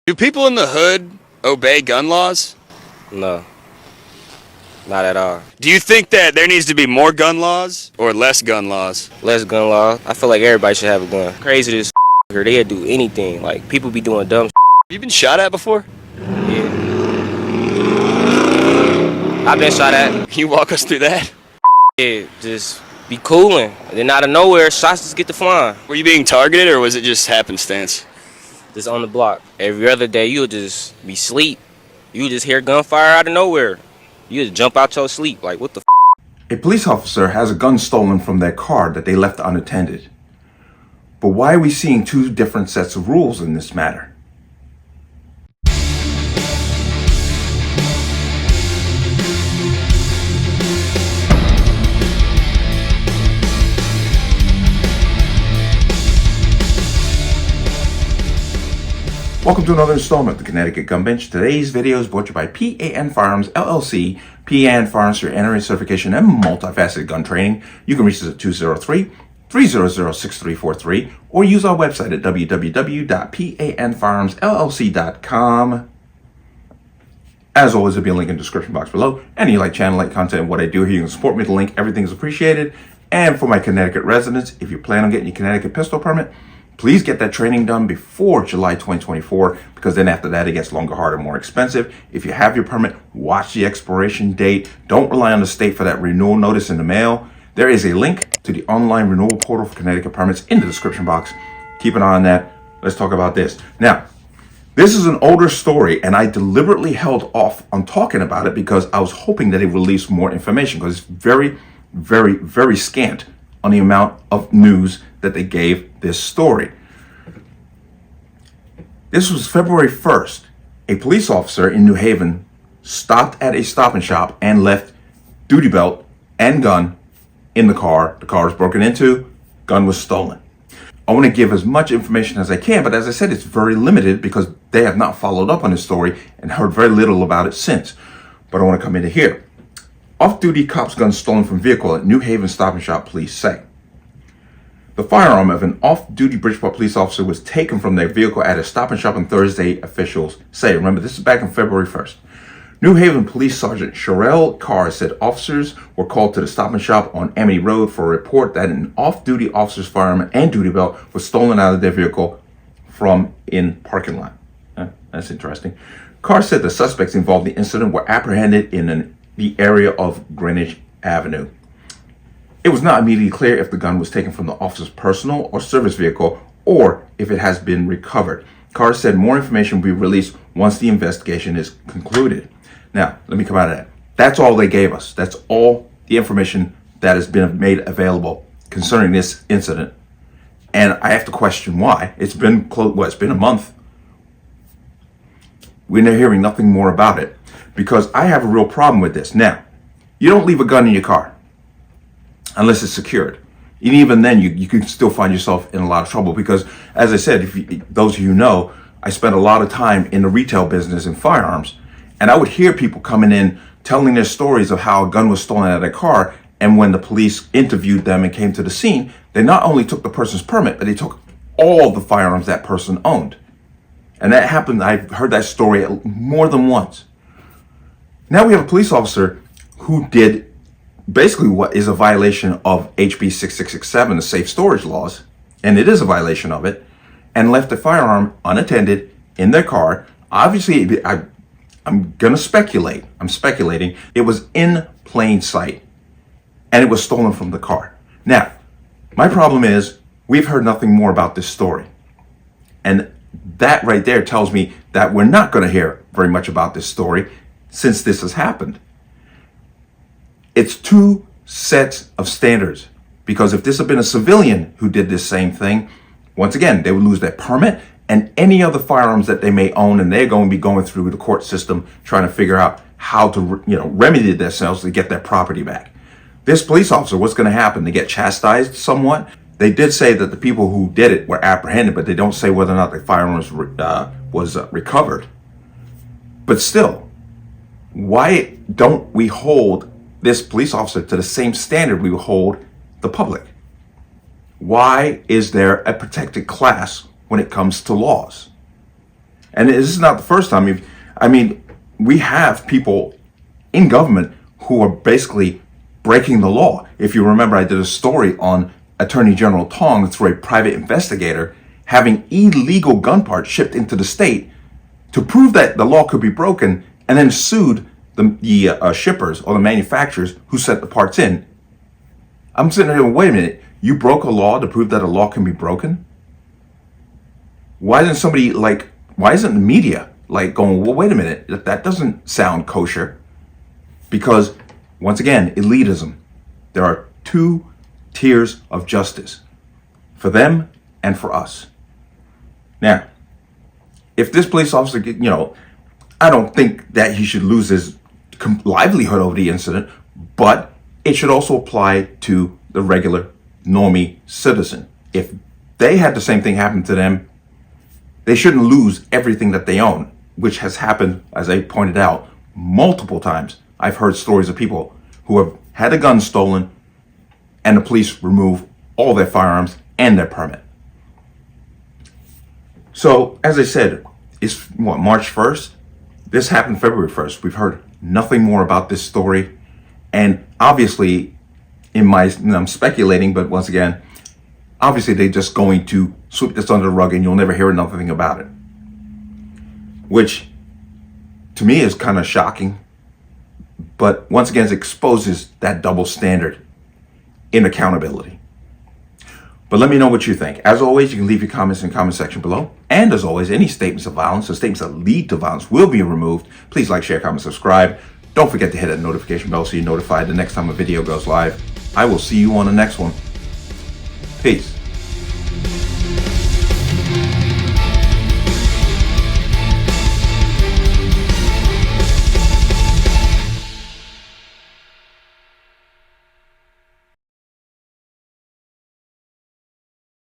Do people in the hood obey gun laws? No, not at all. Do you think that there needs to be more gun laws or less gun laws? Less gun law. I feel like everybody should have a gun. Crazy this here, they'd do anything. Like, people be doing dumb Have you been shot at before? Yeah. I've been shot at. Can you walk us through that? Yeah, just be cooling. And then out of nowhere, shots just get to flying. Were you being targeted or was it just happenstance? Just on the block. Every other day, you'll just be asleep. You just hear gunfire out of nowhere. You just jump out your sleep. Like, what the A police officer has a gun stolen from their car that they left unattended. But why are we seeing two different sets of rules in this matter? Welcome to another installment of the Connecticut Gun Bench. Today's video is brought to you by P.A.N. Firearms, LLC. P.A.N. Firearms for your NRA certification and multifaceted gun training. You can reach us at 203-300-6343 or use our website at www.panfirearmsllc.com. As always, there'll be a link in the description box below. And you like channel, like content, and what I do here, you can support me with the link. Everything is appreciated. And for my Connecticut residents, if you plan on getting your Connecticut pistol permit, please get that training done before July 2024, because then after that, it gets longer, harder, more expensive. If you have your permit, watch the expiration date. Don't rely on the state for that renewal notice in the mail. There is a link to the online renewal portal for Connecticut permits in the description box. Keep an eye on that. Let's talk about this. Now, this is an older story, and I deliberately held off on talking about it because I was hoping that it would release more information, because it's very, very, very scant on the amount of news that they gave this story. This was February 1st. A police officer in New Haven stopped at a Stop and Shop and left duty belt and gun in the car. The car was broken into, gun was stolen. I want to give as much information as I can, but as I said, it's very limited because they have not followed up on this story and heard very little about it since. But I want to come into here. Off-duty cop's gun stolen from vehicle at New Haven Stop and Shop, police say. The firearm of an off-duty Bridgeport police officer was taken from their vehicle at a Stop and Shop on Thursday, officials say. Remember, this is back on February 1st. New Haven Police Sergeant Sherelle Carr said officers were called to the Stop and Shop on Amity Road for a report that an off-duty officer's firearm and duty belt was stolen out of their vehicle from in parking lot. That's interesting. Carr said the suspects involved in the incident were apprehended in the area of Greenwich Avenue. It was not immediately clear if the gun was taken from the officer's personal or service vehicle or if it has been recovered. Carr said more information will be released once the investigation is concluded. Now, let me come out of that. That's all they gave us. That's all the information that has been made available concerning this incident. And I have to question why. It's been it's been a month. We're hearing nothing more about it because I have a real problem with this. Now, you don't leave a gun in your car unless it's secured. And even then, you can still find yourself in a lot of trouble because, as I said, those of you who know, I spent a lot of time in the retail business in firearms, and I would hear people coming in telling their stories of how a gun was stolen out of their car, and when the police interviewed them and came to the scene, they not only took the person's permit, but they took all the firearms that person owned. And that happened, I've heard that story more than once. Now we have a police officer who did basically what is a violation of HB 6667, the safe storage laws, and it is a violation of it, and left a firearm unattended in their car. Obviously, I'm going to speculate. I'm speculating. It was in plain sight, and it was stolen from the car. Now, my problem is we've heard nothing more about this story, and that right there tells me that we're not going to hear very much about this story since this has happened. It's two sets of standards, because if this had been a civilian who did this same thing, once again, they would lose their permit and any other firearms that they may own, and they're going to be going through the court system trying to figure out how to remedy themselves to get their property back. This police officer, what's going to happen? They get chastised somewhat. They did say that the people who did it were apprehended, but they don't say whether or not the firearm was recovered. But still, why don't we hold this police officer to the same standard we hold the public? Why is there a protected class when it comes to laws? And this is not the first time. I mean, we have people in government who are basically breaking the law. If you remember, I did a story on Attorney General Tong through a private investigator having illegal gun parts shipped into the state to prove that the law could be broken, and then sued the shippers or the manufacturers who sent the parts in. I'm sitting there going, wait a minute, you broke a law to prove that a law can be broken? Why isn't the media like going, well, wait a minute, that doesn't sound kosher? Because, once again, elitism. There are two tiers of justice, for them and for us. Now, if this police officer, I don't think that he should lose his livelihood over the incident, but it should also apply to the regular, normie citizen. If they had the same thing happen to them, they shouldn't lose everything that they own, which has happened, as I pointed out, multiple times. I've heard stories of people who have had a gun stolen and the police remove all their firearms and their permit. So, as I said, it's March 1st? This happened February 1st. We've heard nothing more about this story. And obviously, I'm speculating, but once again, obviously they're just going to sweep this under the rug and you'll never hear another thing about it. Which, to me, is kind of shocking. But once again, it exposes that double standard in accountability. But let me know what you think. As always, you can leave your comments in the comment section below. And as always, any statements of violence or statements that lead to violence will be removed. Please like, share, comment, subscribe. Don't forget to hit that notification bell so you're notified the next time a video goes live. I will see you on the next one. Peace.